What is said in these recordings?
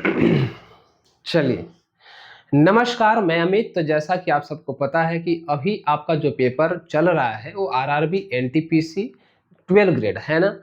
चलिए, नमस्कार, मैं अमित। तो जैसा कि आप सबको पता है कि अभी आपका जो पेपर चल रहा है वो आरआरबी एनटीपीसी 12 ग्रेड है ना।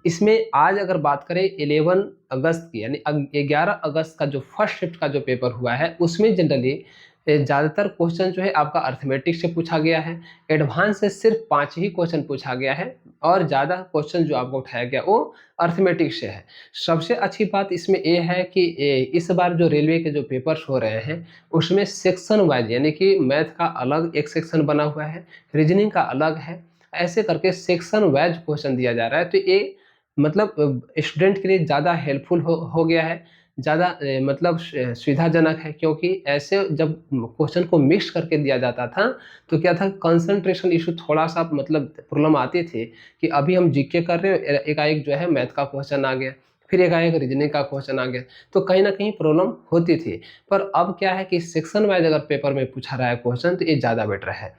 इसमें आज अगर बात करें 11 अगस्त की, यानी 11 अगस्त का जो फर्स्ट शिफ्ट का जो पेपर हुआ है उसमें जनरली ज़्यादातर क्वेश्चन जो है आपका अर्थमेटिक से पूछा गया है। एडवांस से सिर्फ 5 ही क्वेश्चन पूछा गया है और ज़्यादा क्वेश्चन जो आपको उठाया गया वो अर्थमेटिक से है। सबसे अच्छी बात इसमें ये है कि इस बार जो रेलवे के जो पेपर्स हो रहे हैं उसमें सेक्शन वाइज, यानी कि मैथ का अलग एक सेक्शन बना हुआ है, रीजनिंग का अलग है, ऐसे करके सेक्शन वाइज क्वेश्चन दिया जा रहा है। तो ये मतलब स्टूडेंट के लिए ज़्यादा हेल्पफुल हो गया है, ज़्यादा मतलब सुविधाजनक है, क्योंकि ऐसे जब क्वेश्चन को मिक्स करके दिया जाता था तो क्या था, कंसंट्रेशन इशू थोड़ा सा मतलब प्रॉब्लम आती थी कि अभी हम जीके कर रहे हैं, एकाएक जो है मैथ का क्वेश्चन आ गया, फिर एकाएक रीजनिंग का क्वेश्चन आ गया, तो कहीं ना कहीं प्रॉब्लम होती थी। पर अब क्या है कि सेक्शन वाइज अगर पेपर में पूछा रहा है क्वेश्चन तो ये ज़्यादा बेटर है।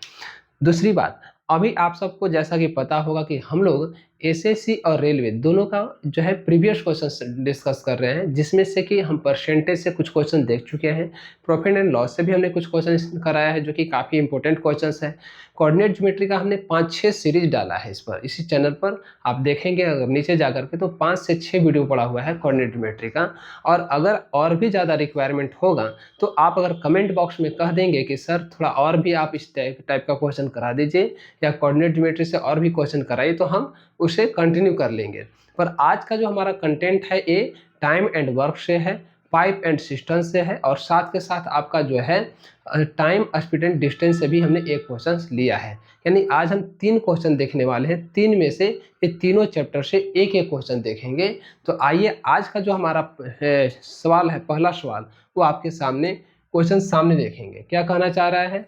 दूसरी बात, अभी आप सबको जैसा कि पता होगा कि हम लोग एसएससी और रेलवे दोनों का जो है प्रीवियस क्वेश्चन डिस्कस कर रहे हैं, जिसमें से कि हम परसेंटेज से कुछ क्वेश्चन देख चुके हैं, प्रॉफिट एंड लॉस से भी हमने कुछ क्वेश्चन कराया है जो कि काफ़ी इंपॉर्टेंट क्वेश्चन है। कोऑर्डिनेट ज्योमेट्री का हमने 5-6 सीरीज डाला है इस पर, इसी चैनल पर आप देखेंगे अगर नीचे जा करके तो 5 से 6 वीडियो पड़ा हुआ है कोऑर्डिनेट ज्योमेट्री का। और अगर और भी ज़्यादा रिक्वायरमेंट होगा तो आप अगर कमेंट बॉक्स में कह देंगे कि सर थोड़ा और भी आप इस टाइप का क्वेश्चन करा दीजिए या कोऑर्डिनेट ज्योमेट्री से और भी क्वेश्चन कराइए, तो हम उसे कंटिन्यू कर लेंगे। पर आज का जो हमारा कंटेंट है ये टाइम एंड वर्क से है, पाइप एंड सिस्टम से है, और साथ के साथ आपका जो है टाइम स्पीड एंड डिस्टेंस से भी हमने एक क्वेश्चन लिया है। यानी आज हम 3 क्वेश्चन देखने वाले हैं, 3 में से ये तीनों चैप्टर से एक एक क्वेश्चन देखेंगे। तो आइए आज का जो हमारा सवाल है, पहला सवाल, वो आपके सामने क्वेश्चन सामने देखेंगे। क्या कहना चाह रहा है?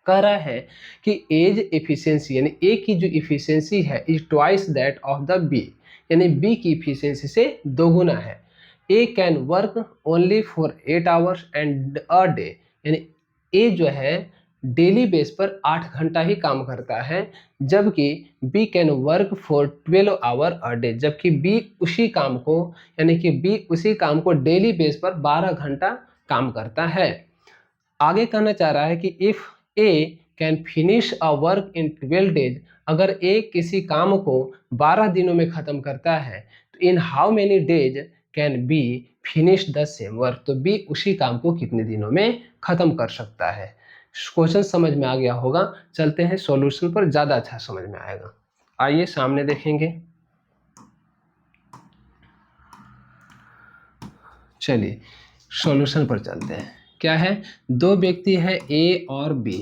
कह रहा है कि एज एफिशिएंसी, यानी ए की जो इफिशियंसी है is twice that of the B, यानी बी की इफिशियंसी से दोगुना है। A can work only for 8 hours and a day, यानी ए जो है डेली बेस पर 8 घंटा ही काम करता है, जबकि B can work for 12 hour a day, जबकि बी उसी काम को, यानी कि बी उसी काम को डेली बेस पर 12 घंटा काम करता है। आगे कहना चाह रहा है कि if A can finish a work in 12 days, अगर ए किसी काम को 12 दिनों में खत्म करता है तो in how many days can be finish the same work, तो बी उसी काम को कितने दिनों में खत्म कर सकता है। क्वेश्चन समझ में आ गया होगा, चलते हैं सॉल्यूशन पर, ज़्यादा अच्छा समझ में आएगा। आइए सामने देखेंगे। चलिए सॉल्यूशन पर चलते हैं। क्या है, दो व्यक्ति है ए और बी।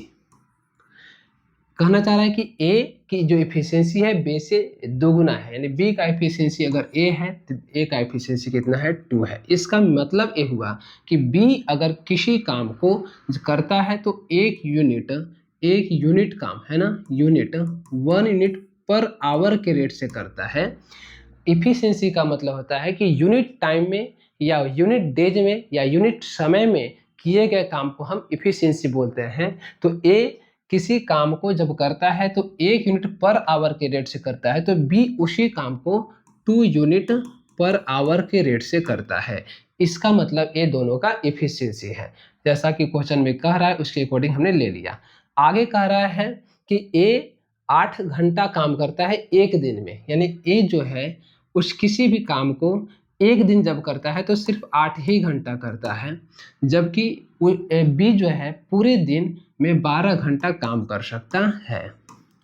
कहना चाह रहा है कि ए की जो इफिशियंसी है बी से दोगुना है, यानी बी का इफिशियंसी अगर ए है तो ए का इफिशियंसी कितना है, 2 है। इसका मतलब ये हुआ कि बी अगर किसी काम को करता है तो एक यूनिट काम है ना, यूनिट 1 यूनिट पर आवर के रेट से करता है। इफिशियंसी का मतलब होता है कि यूनिट टाइम में या यूनिट डेज में या यूनिट समय में किए गए काम को हम इफिशियंसी बोलते हैं। तो ए किसी काम को जब करता है तो 1 यूनिट पर आवर के रेट से करता है, तो बी उसी काम को 2 यूनिट पर आवर के रेट से करता है। इसका मतलब ये दोनों का इफिशियंसी है, जैसा कि क्वेश्चन में कह रहा है उसके अकॉर्डिंग हमने ले लिया। आगे कह रहा है कि ए 8 घंटा काम करता है एक दिन में, यानी ए जो है उस किसी भी काम को एक दिन जब करता है तो सिर्फ 8 ही घंटा करता है, जबकि बी जो है पूरे दिन में 12 घंटा काम कर सकता है।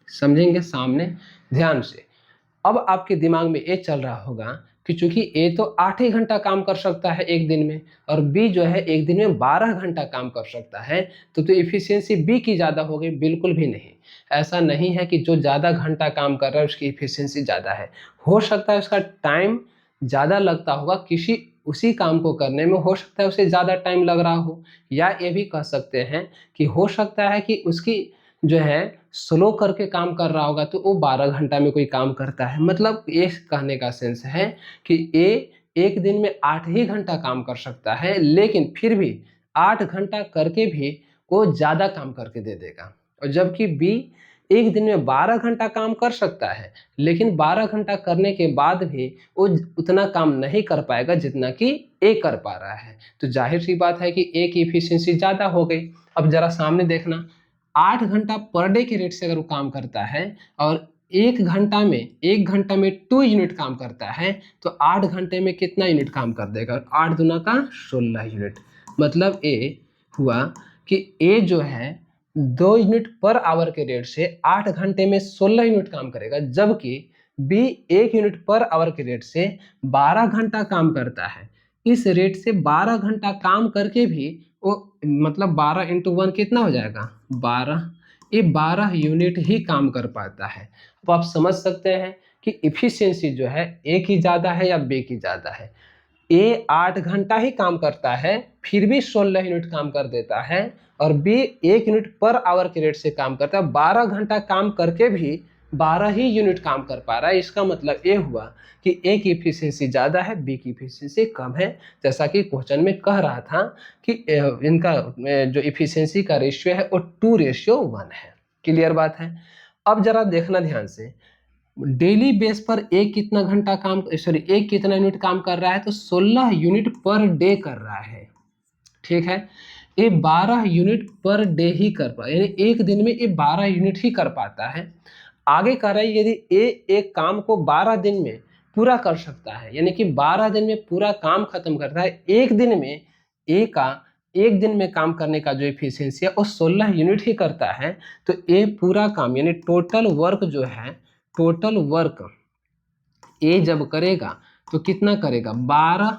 समझेंगे सामने ध्यान से। अब आपके दिमाग में ये चल रहा होगा कि चूंकि ए तो 8 ही घंटा काम कर सकता है एक दिन में और बी जो है एक दिन में 12 घंटा काम कर सकता है, तो इफिशियंसी बी की ज़्यादा हो गई। बिल्कुल भी नहीं, ऐसा नहीं है कि जो ज़्यादा घंटा काम कर रहा है उसकी इफिशियंसी ज़्यादा है। हो सकता है उसका टाइम ज़्यादा लगता होगा किसी उसी काम को करने में, हो सकता है उसे ज़्यादा टाइम लग रहा हो, या ये भी कह सकते हैं कि हो सकता है कि उसकी जो है स्लो करके काम कर रहा होगा तो वो 12 घंटा में कोई काम करता है। मतलब ये कहने का सेंस है कि ए एक दिन में 8 ही घंटा काम कर सकता है, लेकिन फिर भी 8 घंटा करके भी वो ज़्यादा काम करके दे देगा, और जबकि बी एक दिन में 12 घंटा काम कर सकता है, लेकिन 12 घंटा करने के बाद भी वो उतना काम नहीं कर पाएगा जितना कि ए कर पा रहा है। तो जाहिर सी बात है कि ए की इफिशियंसी ज़्यादा हो गई। अब जरा सामने देखना, 8 घंटा पर डे के रेट से अगर वो काम करता है और 1 घंटा में 2 यूनिट काम करता है, तो 8 घंटे में कितना यूनिट काम कर देगा? 8 दूना का 16 यूनिट। मतलब ए हुआ कि ए जो है 2 यूनिट पर आवर के रेट से 8 घंटे में 16 यूनिट काम करेगा, जबकि बी 1 यूनिट पर आवर के रेट से 12 घंटा काम करता है। इस रेट से 12 घंटा काम करके भी वो मतलब 12 इंटू 1 कितना हो जाएगा? 12। ये 12 यूनिट ही काम कर पाता है। अब आप समझ सकते हैं कि इफिशियंसी जो है ए की ज़्यादा है या बी की ज़्यादा है। ए 8 घंटा ही काम करता है, फिर भी 16 यूनिट काम कर देता है, और बी 1 यूनिट पर आवर के रेट से काम करता है, 12 घंटा काम करके भी 12 ही यूनिट काम कर पा रहा है। इसका मतलब ये हुआ कि ए की इफिशियंसी ज़्यादा है, बी की इफिशियंसी कम है। जैसा कि क्वेश्चन में कह रहा था कि इनका जो इफिशियंसी का रेशियो है वो 2:1 है। क्लियर बात है। अब जरा देखना ध्यान से, डेली बेस पर एक कितना घंटा काम सॉरी एक कितना यूनिट काम कर रहा है? तो 16 यूनिट पर डे कर रहा है। ठीक है, ये 12 यूनिट पर डे ही कर पा, यानी एक दिन में ये 12 यूनिट ही कर पाता है। आगे कह रहा है यदि ए एक काम को 12 दिन में पूरा कर सकता है, यानी कि 12 दिन में पूरा काम खत्म करता है, एक दिन में ए का एक दिन में काम करने का जो एफिशिएंसी है वो 16 यूनिट ही करता है, तो ए पूरा काम यानी टोटल वर्क जो है, टोटल वर्क ए जब करेगा तो कितना करेगा? 12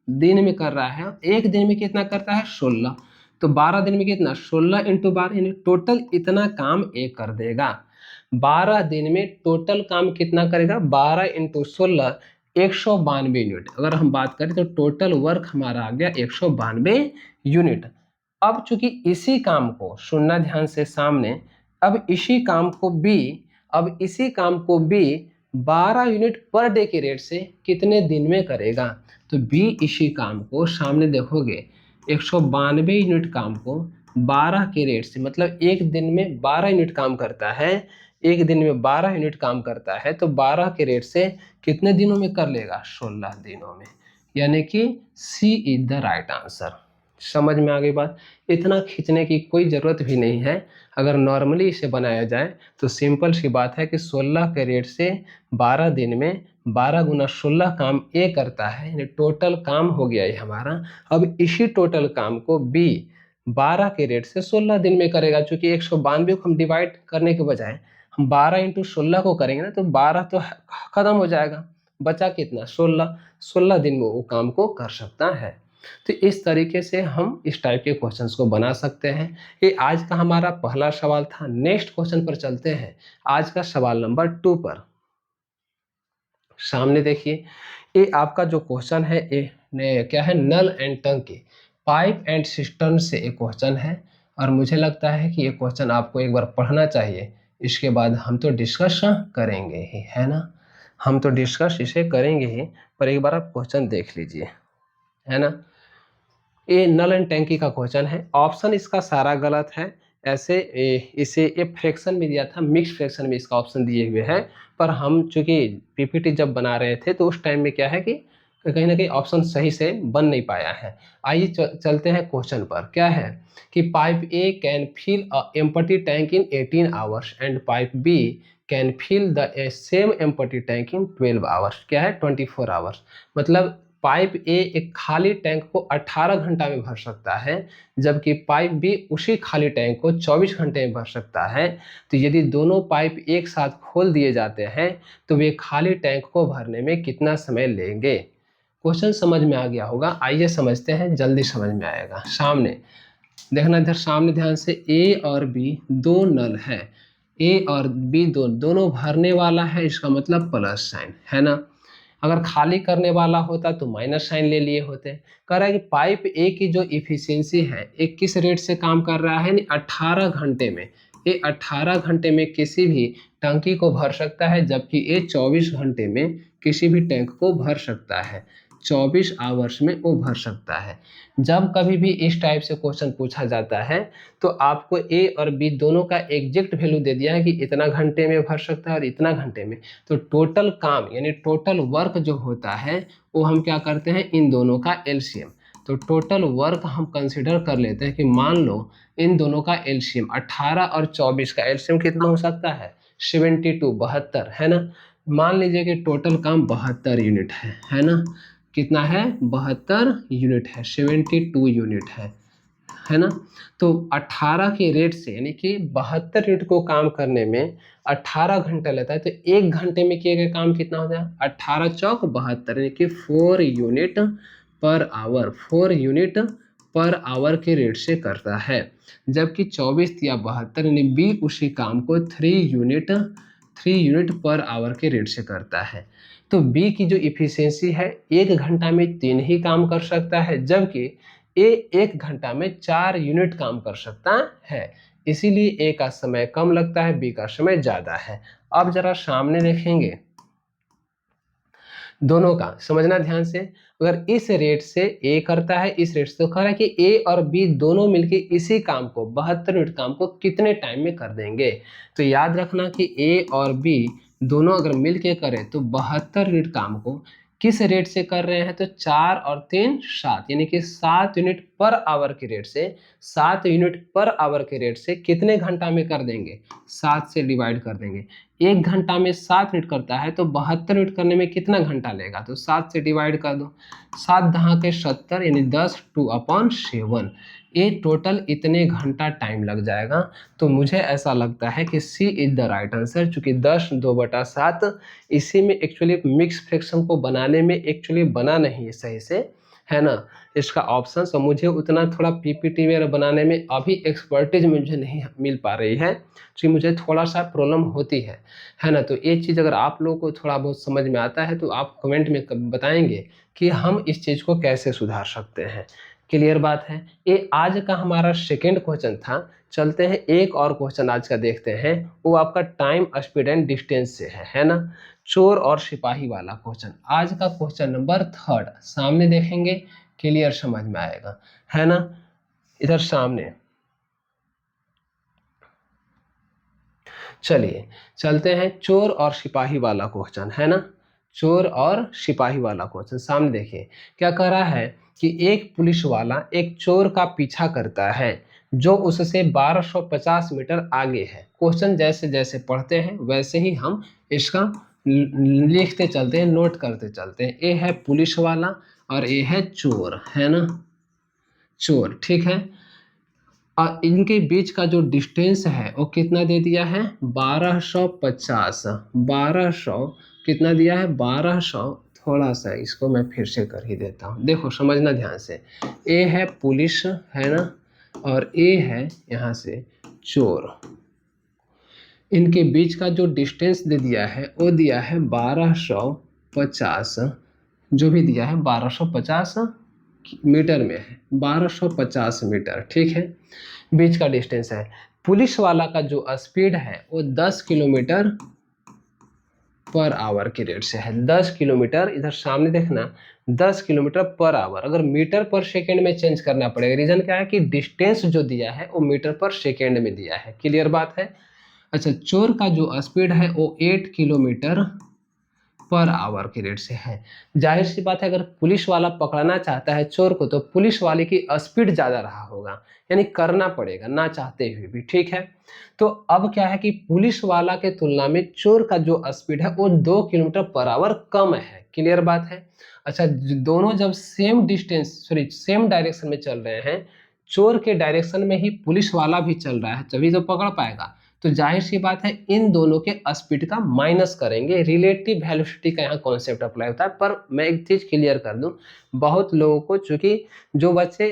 दिन में कर रहा है, एक दिन में कितना करता है? 16। तो 12 दिन में कितना? 16 इंटू 12, यानी टोटल इतना काम ए कर देगा। 12 दिन में टोटल काम कितना करेगा? 12 इंटू 16, 192 यूनिट। अगर हम बात करें तो टोटल वर्क हमारा आ गया 192 यूनिट। अब चूंकि इसी काम को सुनना ध्यान से सामने, अब इसी काम को बी अब इसी काम को बी 12 यूनिट पर डे के रेट से कितने दिन में करेगा? तो बी इसी काम को सामने देखोगे 192 यूनिट काम को 12 के रेट से, मतलब एक दिन में 12 यूनिट काम करता है, एक दिन में 12 यूनिट काम करता है, तो 12 के रेट से कितने दिनों में कर लेगा? 16 दिनों में। यानी कि सी इज द राइट आंसर। समझ में आ गई बात? इतना खींचने की कोई ज़रूरत भी नहीं है। अगर नॉर्मली इसे बनाया जाए तो सिंपल सी बात है कि 16 के रेट से 12 दिन में 12 गुना 16 काम ए करता है, यानी टोटल काम हो गया ये हमारा। अब इसी टोटल काम को बी 12 के रेट से 16 दिन में करेगा। चूंकि 192 को हम डिवाइड करने के बजाय हम 12 इंटू 16 को करेंगे ना, तो 12 तो खत्म हो जाएगा, बचा कितना? 16। 16 दिन में वो काम को कर सकता है। तो इस तरीके से हम इस टाइप के क्वेश्चंस को बना सकते हैं। ये आज का हमारा पहला सवाल था। नेक्स्ट क्वेश्चन पर चलते हैं, आज का सवाल नंबर 2 पर। सामने देखिए, ये आपका जो क्वेश्चन है ये क्या है? नल एंड टंकी, पाइप एंड सिस्टर्न से एक क्वेश्चन है, और मुझे लगता है कि ये क्वेश्चन आपको एक बार पढ़ना चाहिए। इसके बाद हम तो डिस्कस करेंगे ही, है ना? हम तो डिस्कस इसे करेंगे ही, पर एक बार आप क्वेश्चन देख लीजिए, है ना? ये नल एंड टैंकी का क्वेश्चन है। ऑप्शन इसका सारा गलत है। ऐसे इसे ये फ्रैक्शन में दिया था, मिक्स फ्रैक्शन में इसका ऑप्शन दिए हुए हैं, पर हम चूंकि पीपीटी जब बना रहे थे तो उस टाइम में क्या है कि कहीं ना कहीं ऑप्शन सही से बन नहीं पाया है। आइए चलते हैं क्वेश्चन पर। क्या है कि pipe A can fill a empty tank in 18 hours and pipe B can fill the same empty tank in 12 hours. क्या है? 24 आवर्स। मतलब पाइप ए एक खाली टैंक को 18 घंटा में भर सकता है, जबकि पाइप बी उसी खाली टैंक को 24 घंटे में भर सकता है। तो यदि दोनों पाइप एक साथ खोल दिए जाते हैं तो वे खाली टैंक को भरने में कितना समय लेंगे? क्वेश्चन समझ में आ गया होगा। आइए समझते हैं, जल्दी समझ में आएगा। सामने देखना, इधर सामने ध्यान से, ए और बी दो नल है, ए और बी दोनों भरने वाला है, इसका मतलब प्लस साइन, है ना? अगर खाली करने वाला होता तो माइनस साइन ले लिए होते। कह रहा है कि पाइप ए की जो इफिशियंसी है, एक किस रेट से काम कर रहा है? 18 घंटे में। ये 18 घंटे में किसी भी टंकी को भर सकता है, जबकि ये 24 घंटे में किसी भी टैंक को भर सकता है। 24 आवर्स में वो भर सकता है। जब कभी भी इस टाइप से क्वेश्चन पूछा जाता है तो आपको ए और बी दोनों का एग्जैक्ट वैल्यू दे दिया है कि इतना घंटे में भर सकता है और इतना घंटे में, तो टोटल काम यानी टोटल वर्क जो होता है वो हम क्या करते हैं, इन दोनों का एलसीएम। तो टोटल वर्क हम कंसिडर कर लेते हैं कि मान लो इन दोनों का एलसीएम 18 और 24 का एलसीएम कितना हो सकता है, 72, 72 है ना। मान लीजिए कि टोटल काम 72 यूनिट है ना। कितना है, 72 यूनिट है, 72 यूनिट है ना। तो 18 के रेट से यानी कि 72 यूनिट को काम करने में 18 घंटा लेता है, तो 1 घंटे में किए गए काम कितना हो जाए, 18 चौक 72 यानी कि 4 unit per hour, 4 unit per hour के रेट से करता है। जबकि 24 या 72 यानी बी उसी काम को 3 यूनिट पर आवर के रेट से करता है। तो बी की जो इफिशियंसी है 1 घंटा में 3 ही काम कर सकता है, जबकि ए 1 घंटा में 4 यूनिट काम कर सकता है। इसीलिए ए का समय कम लगता है, बी का समय ज़्यादा है। अब जरा सामने देखेंगे, दोनों का समझना ध्यान से। अगर इस रेट से ए करता है, इस रेट से, तो कह रहा है कि ए और बी दोनों मिलके इसी काम को 72 यूनिट काम को कितने टाइम में कर देंगे। तो याद रखना कि ए और बी दोनों अगर मिलके करें तो 72 यूनिट काम को किस रेट से कर रहे हैं, तो 4 और 3 7 यानी कि 7 यूनिट पर आवर के रेट से, 7 यूनिट पर आवर के रेट से कितने घंटा में कर देंगे, 7 से डिवाइड कर देंगे। 1 घंटा में 7 यूनिट करता है तो 72 यूनिट करने में कितना घंटा लेगा, तो 7 से डिवाइड कर दो, 7 दहा के 70 यानी 10 2/7। ये टोटल इतने घंटा टाइम लग जाएगा। तो मुझे ऐसा लगता है कि सी इज द राइट आंसर, चूंकि 10 2/7 इसी में एक्चुअली मिक्स फ्रैक्शन को बनाने में एक्चुअली बना नहीं है सही से, है ना, इसका ऑप्शन। तो मुझे उतना थोड़ा पीपीटी वगैरह बनाने में अभी एक्सपर्टीज मुझे नहीं मिल पा रही है, क्योंकि मुझे थोड़ा सा प्रॉब्लम होती है ना। तो ये चीज़ अगर आप लोगों को थोड़ा बहुत समझ में आता है तो आप कमेंट में बताएंगे कि हम इस चीज़ को कैसे सुधार सकते हैं। क्लियर बात है। ये आज का हमारा सेकेंड क्वेश्चन था। चलते हैं एक और क्वेश्चन आज का देखते हैं, वो आपका टाइम स्पीड एंड डिस्टेंस से है ना, चोर और सिपाही वाला क्वेश्चन। आज का क्वेश्चन नंबर 3 सामने देखेंगे, क्लियर समझ में आएगा, है ना। इधर सामने चलिए चलते हैं, चोर और सिपाही वाला क्वेश्चन है ना, चोर और सिपाही वाला क्वेश्चन सामने देखिए। क्या कह रहा है कि एक पुलिस वाला एक चोर का पीछा करता है जो उससे 1250 मीटर आगे है। क्वेश्चन जैसे जैसे पढ़ते हैं वैसे ही हम इसका लिखते चलते हैं, नोट करते चलते हैं। ये है पुलिस वाला और ये है चोर, है ना, चोर, ठीक है। और इनके बीच का जो डिस्टेंस है वो कितना दे दिया है, 1250। 1200 कितना दिया है, 1200। थोड़ा सा इसको मैं फिर से कर ही देता हूँ, देखो समझना ध्यान से। ए है पुलिस, है ना, और ए है यहाँ से चोर। इनके बीच का जो डिस्टेंस दे दिया है वो दिया है 1250, जो भी दिया है 1250 मीटर में है, 1250 मीटर, ठीक है, बीच का डिस्टेंस है। पुलिस वाला का जो स्पीड है वो 10 किलोमीटर पर आवर के रेट से है। 10 किलोमीटर, इधर सामने देखना, 10 किलोमीटर पर आवर। अगर मीटर पर सेकेंड में चेंज करना पड़ेगा, रीजन क्या है कि डिस्टेंस जो दिया है वो मीटर पर सेकेंड में दिया है। क्लियर बात है। अच्छा, चोर का जो स्पीड है वो 8 किलोमीटर पर आवर के रेट से है। जाहिर सी बात है, अगर पुलिस वाला पकड़ना चाहता है चोर को तो पुलिस वाले की स्पीड ज़्यादा रहा होगा, यानी करना पड़ेगा ना चाहते हुए भी, ठीक है। तो अब क्या है कि पुलिस वाला के तुलना में चोर का जो स्पीड है वो 2 किलोमीटर पर आवर कम है। क्लियर बात है। अच्छा, दोनों जब same distance sorry same direction में चल रहे हैं, चोर के डायरेक्शन में ही पुलिस वाला भी चल रहा है, तभी तो पकड़ पाएगा। तो जाहिर सी बात है इन दोनों के स्पीड का माइनस करेंगे। रिलेटिव वेलोसिटी का यहाँ कॉन्सेप्ट अप्लाई होता है। पर मैं एक चीज़ क्लियर कर दूं, बहुत लोगों को, चूंकि जो बच्चे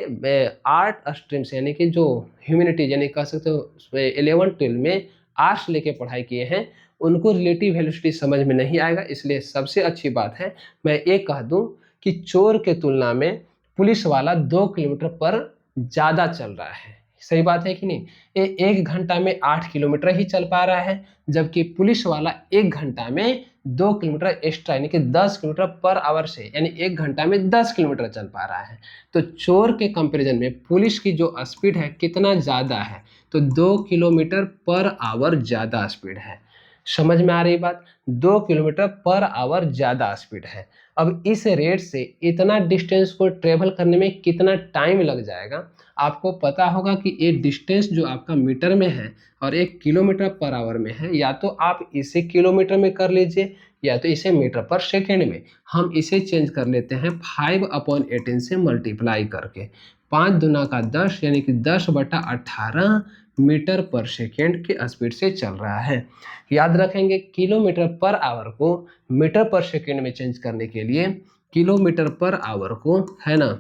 आर्ट स्ट्रीम से यानी कि जो ह्यूमैनिटीज यानी कह सकते हो 11-12 में आर्ट्स लेके पढ़ाई किए हैं, उनको रिलेटिव वेलोसिटी समझ में नहीं आएगा। इसलिए सबसे अच्छी बात है मैं ये कह दूँ कि चोर के तुलना में पुलिस वाला 2 किलोमीटर पर ज़्यादा चल रहा है। सही बात है कि नहीं। ये 1 घंटा में 8 किलोमीटर ही चल पा रहा है, जबकि पुलिस वाला 1 घंटा में 2 किलोमीटर एक्स्ट्रा यानी कि 10 किलोमीटर पर आवर से, यानी 1 घंटा में 10 किलोमीटर चल पा रहा है। तो चोर के कंपैरिजन में पुलिस की जो स्पीड है कितना ज़्यादा है, तो 2 किलोमीटर पर आवर ज़्यादा स्पीड है। समझ में आ रही बात? 2 किलोमीटर पर आवर ज़्यादा स्पीड है। अब इस रेट से इतना डिस्टेंस को ट्रेवल करने में कितना टाइम लग जाएगा, आपको पता होगा कि ये डिस्टेंस जो आपका मीटर में है और 1 किलोमीटर पर आवर में है, या तो आप इसे किलोमीटर में कर लीजिए या तो इसे मीटर पर सेकेंड में। हम इसे चेंज कर लेते हैं 5/18 से मल्टीप्लाई करके। 5 दूना का 10 यानी कि 10/18 मीटर पर सेकेंड के स्पीड से चल रहा है। याद रखेंगे किलोमीटर पर आवर को मीटर पर सेकेंड में चेंज करने के लिए किलोमीटर पर आवर को, है ना,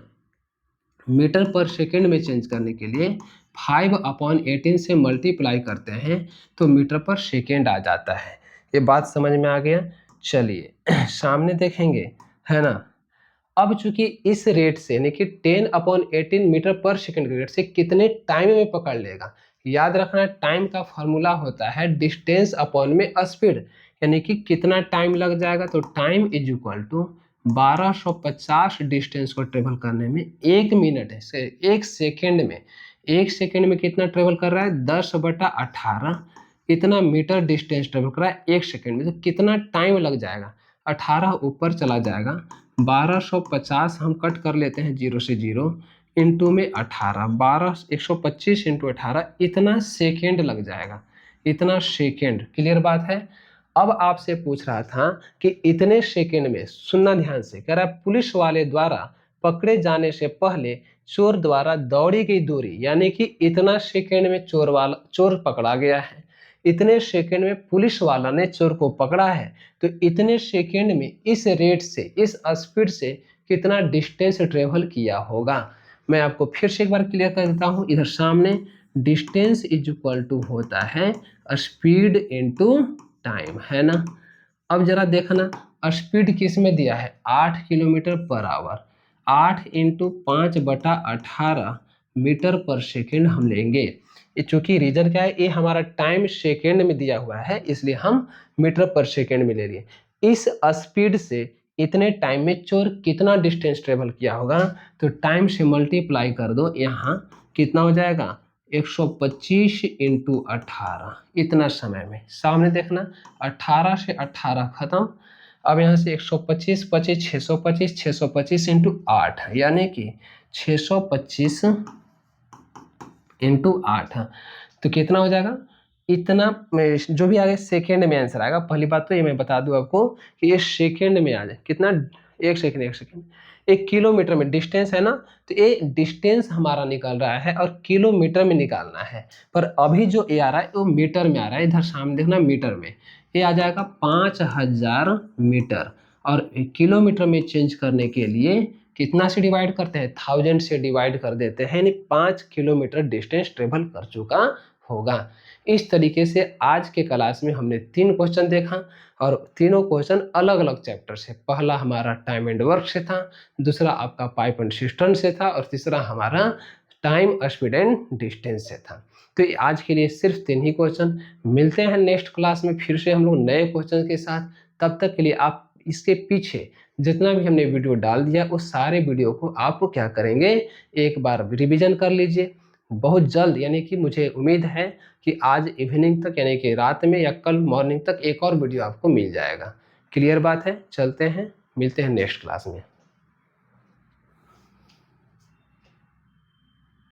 मीटर पर सेकेंड में चेंज करने के लिए 5/18 से मल्टीप्लाई करते हैं तो मीटर पर सेकेंड आ जाता है। ये बात समझ में आ गया? चलिए सामने देखेंगे, है ना। अब चूंकि इस रेट से यानी कि 10/18 मीटर पर सेकेंड के रेट से कितने टाइम में पकड़ लेगा, याद रखना टाइम का फॉर्मूला होता है डिस्टेंस अपॉन में स्पीड, यानी कि कितना टाइम लग जाएगा। तो time is equal to 1250 distance को ट्रेवल करने में 1 मिनट है से 1 सेकेंड में, 1 सेकेंड में कितना ट्रेवल कर रहा है, 10/18 इतना मीटर डिस्टेंस ट्रेवल कर रहा है 1 सेकेंड में। तो कितना टाइम लग जाएगा, 18 ऊपर चला जाएगा, 1250 हम कट कर लेते हैं 0 से 0 इंटू में 18, 125 इंटू 18 इतना सेकेंड लग जाएगा, इतना सेकेंड। क्लियर बात है? अब आपसे पूछ रहा था कि इतने सेकेंड में, सुनना ध्यान से, कह रहा है पुलिस वाले द्वारा पकड़े जाने से पहले चोर द्वारा दौड़ी गई दूरी, यानी कि इतना सेकेंड में चोर पकड़ा गया है, इतने सेकेंड में पुलिस वाला ने चोर को पकड़ा है, तो इतने सेकेंड में इस रेट से, इस स्पीड से कितना डिस्टेंस ट्रेवल किया होगा। मैं आपको फिर से एक बार क्लियर कर देता हूँ। इधर सामने डिस्टेंस इज इक्वल टू होता है स्पीड इनटू टाइम, है ना। अब जरा देखना स्पीड किस में दिया है, 8 kilometre per hour, 8 into 5/18 metre per second हम लेंगे। ये चूंकि रीजन क्या है, ये हमारा टाइम सेकेंड में दिया हुआ है, इसलिए हम मीटर पर सेकेंड में ले लिए। इस स्पीड से इतने टाइम में चोर कितना डिस्टेंस ट्रेवल किया होगा, तो टाइम से मल्टीप्लाई कर दो, यहाँ कितना हो जाएगा, 125 इंटू 18 इतना समय में। सामने देखना 18 से 18 खत्म, अब यहाँ से 125 25 625, 625 इंटू 8 यानी कि 625 इंटू 8, तो कितना हो जाएगा, इतना जो भी आगे सेकेंड में आंसर आएगा। पहली बात तो ये मैं बता दूं आपको कि ये सेकेंड में आ जाए, कितना, 1 सेकेंड 1 किलोमीटर में डिस्टेंस है ना, तो ये डिस्टेंस हमारा निकल रहा है और किलोमीटर में निकालना है, पर अभी जो ये आ रहा है वो मीटर में आ रहा है। इधर सामने देखना मीटर में ये आ जाएगा 5000 मीटर, और किलोमीटर में चेंज करने के लिए कितना से डिवाइड करते हैं, 1000 से डिवाइड कर देते हैं, यानी 5 किलोमीटर डिस्टेंस ट्रेवल कर चुका होगा। इस तरीके से आज के क्लास में हमने 3 क्वेश्चन देखा, और तीनों क्वेश्चन अलग अलग चैप्टर से। पहला हमारा टाइम एंड वर्क से था, दूसरा आपका पाइप एंड सिस्टम से था, और तीसरा हमारा टाइम स्पीड एंड डिस्टेंस से था। तो आज के लिए सिर्फ 3 ही क्वेश्चन। मिलते हैं नेक्स्ट क्लास में फिर से हम लोग नए क्वेश्चन के साथ। तब तक के लिए आप इसके पीछे जितना भी हमने वीडियो डाल दिया उस सारे वीडियो को आप क्या करेंगे, एक बार रिवीजन कर लीजिए। बहुत जल्द, यानी कि मुझे उम्मीद है कि आज इवनिंग तक, यानी कि रात में या कल मॉर्निंग तक एक और वीडियो आपको मिल जाएगा। क्लियर बात है? चलते हैं, मिलते हैं नेक्स्ट क्लास में।